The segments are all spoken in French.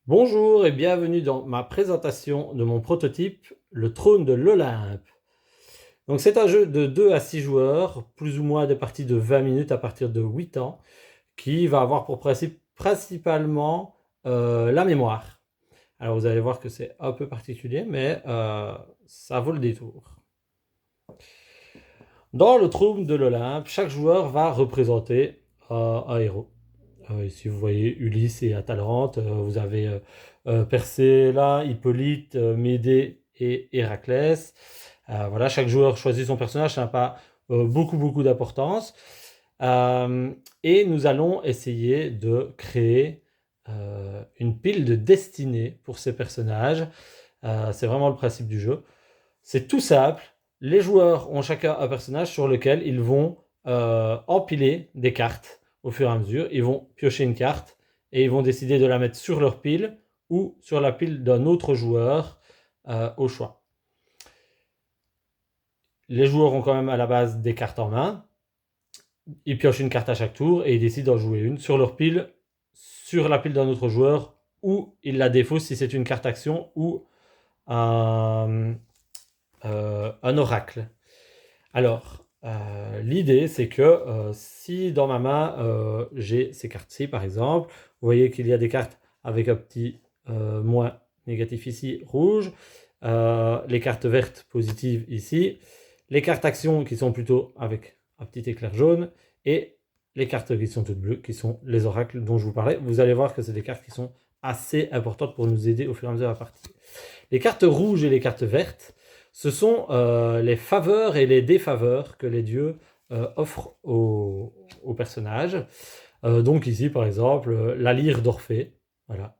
Bonjour et bienvenue dans ma présentation de mon prototype, le trône de l'Olympe. Donc c'est un jeu de 2 à 6 joueurs, plus ou moins des parties de 20 minutes à partir de 8 ans, qui va avoir pour principe principalement la mémoire. Alors vous allez voir que c'est un peu particulier, mais ça vaut le détour. Dans le trône de l'Olympe, chaque joueur va représenter un héros. Ici, vous voyez Ulysse et Atalante. Vous avez Persée là, Hippolyte, Médée et Héraclès. Voilà, chaque joueur choisit son personnage, ça n'a pas beaucoup d'importance. Et nous allons essayer de créer une pile de destinée pour ces personnages. C'est vraiment le principe du jeu. C'est tout simple. Les joueurs ont chacun un personnage sur lequel ils vont empiler des cartes au fur et à mesure. Ils vont piocher une carte et ils vont décider de la mettre sur leur pile ou sur la pile d'un autre joueur au choix. Les joueurs ont quand même à la base des cartes en main. Ils piochent une carte à chaque tour et ils décident d'en jouer une sur leur pile, sur la pile d'un autre joueur, ou ils la défaussent si c'est une carte action ou un oracle. Alors, l'idée, c'est que si dans ma main, j'ai ces cartes-ci, par exemple, vous voyez qu'il y a des cartes avec un petit moins négatif ici, rouge, les cartes vertes positives ici, les cartes actions qui sont plutôt avec un petit éclair jaune, et les cartes qui sont toutes bleues, qui sont les oracles dont je vous parlais. Vous allez voir que c'est des cartes qui sont assez importantes pour nous aider au fur et à mesure de la partie. Les cartes rouges et les cartes vertes, ce sont les faveurs et les défaveurs que les dieux offrent aux personnages. Donc ici, par exemple, la lyre d'Orphée, voilà.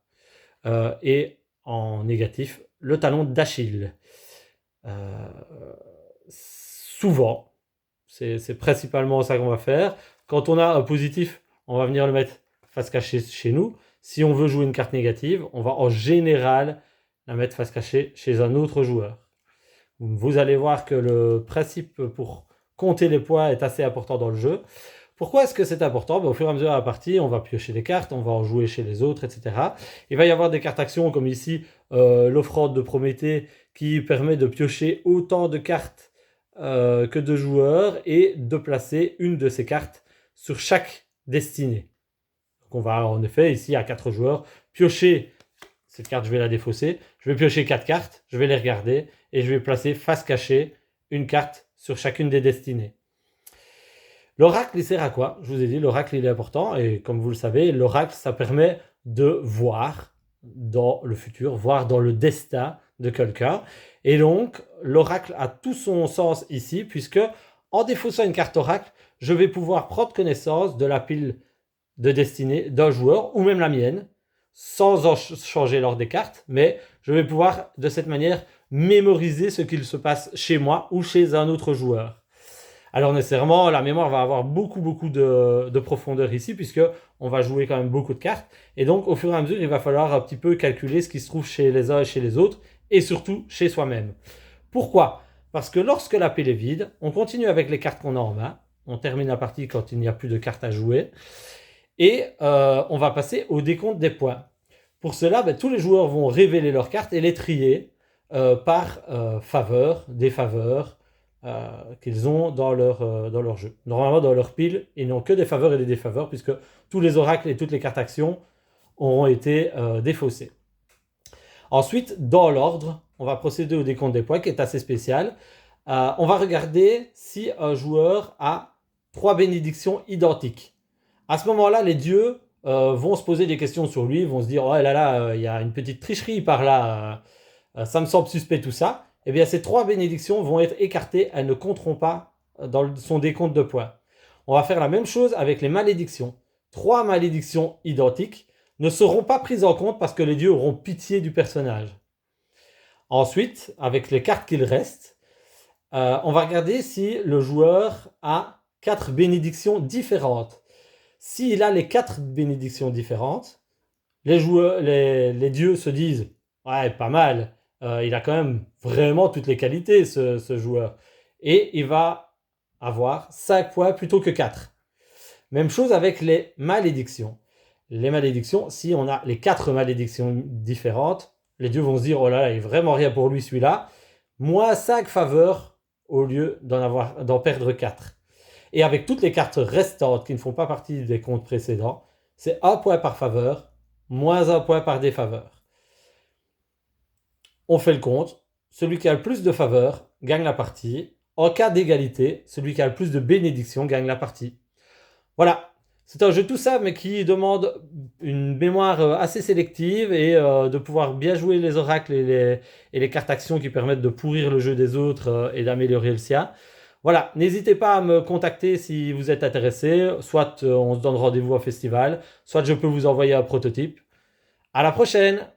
Et en négatif, le talon d'Achille. Souvent, c'est principalement ça qu'on va faire. Quand on a un positif, on va venir le mettre face cachée chez nous. Si on veut jouer une carte négative, on va en général la mettre face cachée chez un autre joueur. Vous allez voir que le principe pour compter les points est assez important dans le jeu. Pourquoi est-ce que c'est important? Au fur et à mesure de la partie, on va piocher des cartes, on va en jouer chez les autres, etc. Il va y avoir des cartes actions comme ici l'offrande de Prométhée qui permet de piocher autant de cartes que de joueurs et de placer une de ces cartes sur chaque destinée. Donc on va en effet ici à 4 joueurs piocher cette carte, je vais la défausser. Je vais piocher 4 cartes, je vais les regarder et je vais placer face cachée une carte sur chacune des destinées. L'oracle, il sert à quoi? Je vous ai dit, l'oracle, il est important et comme vous le savez, l'oracle, ça permet de voir dans le futur, voir dans le destin de quelqu'un. Et donc, l'oracle a tout son sens ici puisque en défaussant une carte oracle, je vais pouvoir prendre connaissance de la pile de destinée d'un joueur ou même la mienne sans en changer l'ordre des cartes, mais je vais pouvoir de cette manière mémoriser ce qu'il se passe chez moi ou chez un autre joueur. Alors nécessairement, la mémoire va avoir beaucoup de profondeur ici, puisque on va jouer quand même beaucoup de cartes, et donc au fur et à mesure, il va falloir un petit peu calculer ce qui se trouve chez les uns et chez les autres, et surtout chez soi-même. Pourquoi? Parce que lorsque la pile est vide, on continue avec les cartes qu'on a en main, on termine la partie quand il n'y a plus de cartes à jouer, et on va passer au décompte des points. Pour cela, tous les joueurs vont révéler leurs cartes et les trier par faveur, défaveur qu'ils ont dans leur jeu. Normalement, dans leur pile, ils n'ont que des faveurs et des défaveurs, puisque tous les oracles et toutes les cartes actions auront été défaussés. Ensuite, dans l'ordre, on va procéder au décompte des points, qui est assez spécial. On va regarder si un joueur a 3 bénédictions identiques. À ce moment-là, les dieux vont se poser des questions sur lui, vont se dire « Oh là là, il y a une petite tricherie par là, ça me semble suspect tout ça ». Eh bien, ces 3 bénédictions vont être écartées, elles ne compteront pas dans son décompte de points. On va faire la même chose avec les malédictions. 3 malédictions identiques ne seront pas prises en compte parce que les dieux auront pitié du personnage. Ensuite, avec les cartes qu'il reste, on va regarder si le joueur a 4 bénédictions différentes. S'il a les 4 bénédictions différentes, les dieux se disent « Ouais, pas mal, il a quand même vraiment toutes les qualités, ce joueur. » Et il va avoir 5 points plutôt que 4. Même chose avec les malédictions. les malédictions. Si on a les 4 malédictions différentes, les dieux vont se dire, oh là là, il est vraiment rien pour lui celui-là. Moins 5 faveurs au lieu d'en perdre 4. Et avec toutes les cartes restantes qui ne font pas partie des comptes précédents, c'est 1 point par faveur, moins 1 point par défaveur. On fait le compte. Celui qui a le plus de faveurs gagne la partie. En cas d'égalité, celui qui a le plus de bénédictions gagne la partie. Voilà. C'est un jeu tout simple, mais qui demande une mémoire assez sélective et de pouvoir bien jouer les oracles et les cartes actions qui permettent de pourrir le jeu des autres et d'améliorer le sien. Voilà, n'hésitez pas à me contacter si vous êtes intéressé. Soit on se donne rendez-vous au festival, soit je peux vous envoyer un prototype. À la prochaine!